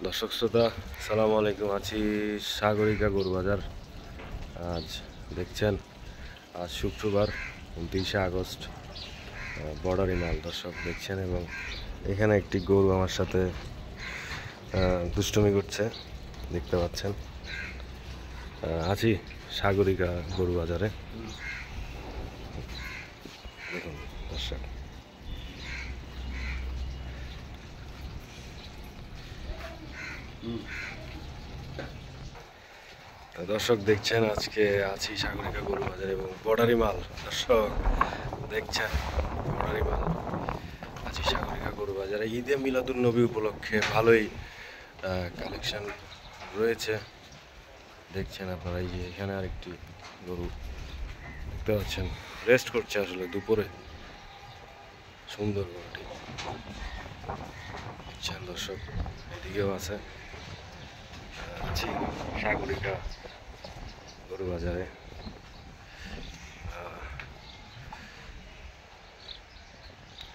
দর্শক শ্রোতা সালামু আলাইকুম। আছি সাগরিকা গরু বাজার। আজ দেখছেন আজ শুক্রবার 29শে আগস্ট, বর্ডারি মাল দর্শক দেখছেন। এবং এখানে একটি গরু আমার সাথে দুষ্টুমি করছে, দেখতে পাচ্ছেন। আছি সাগরিকা গরু বাজারে, দেখুন দর্শক। দর্শক দেখছেন আজকে আছি সাগরিকা গরু বাজার এবং বর্ডারি মাল। দর্শক দেখছেন বর্ডারি মাল, আছি সাগরিকা গরু বাজারে। ঈদে মিলাদুন্নবী উপলক্ষে ভালোই কালেকশন রয়েছে, দেখছেন আপনারা। এই যে এখানে আরেকটি গরু দেখতে পাচ্ছেন, রেস্ট করছে আসলে দুপুরে, সুন্দর গরুটি দেখছেন দর্শক। এদিকেও আছে, আছি সাগরিকা গরু বাজারে।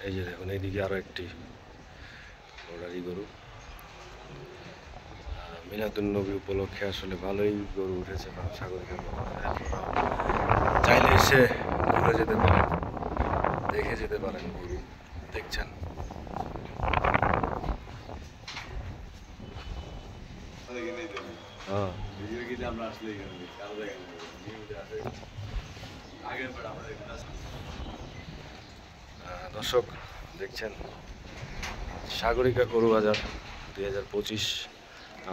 এই যে দেখুন, এইদিকে আরো একটি বর্ডারি গরু। মিলাদুন্নবী উপলক্ষে আসলে ভালোই গরু উঠেছে সাগরিকা গরু বাজারে। চাইলে এসে ঘুরে যেতে পারেন, দেখে যেতে পারেন গরু, দেখছেন। দর্শক দেখছেন সাগরিকা গরু বাজার 2025।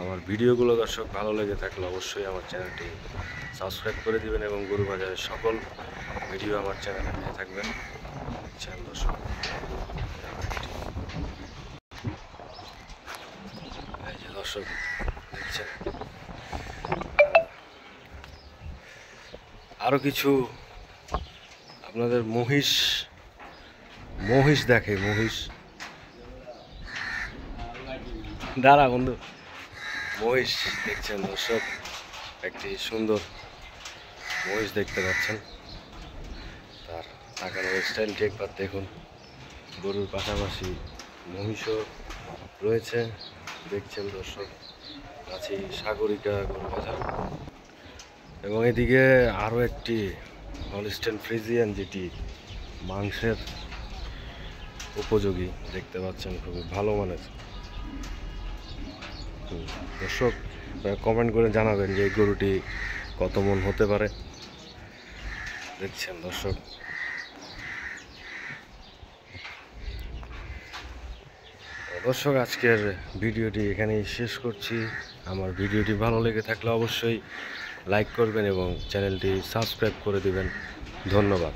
আমার ভিডিওগুলো দর্শক ভালো লেগে থাকলে অবশ্যই আমার চ্যানেলটি সাবস্ক্রাইব করে দিবেন এবং গরু বাজারের সকল ভিডিও আমার চ্যানেলে পেয়ে থাকবেন। দেখছেন দর্শক, এই যে দর্শক দেখছেন। আরো কিছু আপনাদের মহিষ দেখে, মহিষ দাঁড়া বন্ধু, মহিষ দেখছেন দর্শক। একটি সুন্দর মহিষ দেখতে পাচ্ছেন, তার তাকানোর স্টাইলটি একবার দেখুন। গরুর পাশাপাশি মহিষও রয়েছে, দেখছেন দর্শক। আছি সাগরিকা গরু বাজার এবং এদিকে আরও একটি হলস্টেইন ফ্রিজিয়ান, যেটি মাংসের উপযোগী, দেখতে পাচ্ছেন, খুবই ভালো মানের। দর্শক কমেন্ট করে জানাবেন যে এই গরুটি কত মন হতে পারে, দেখছেন দর্শক। দর্শক আজকের ভিডিওটি এখানেই শেষ করছি। আমার ভিডিওটি ভালো লেগে থাকলে অবশ্যই লাইক করবেন এবং চ্যানেলটি সাবস্ক্রাইব করে দিবেন। ধন্যবাদ।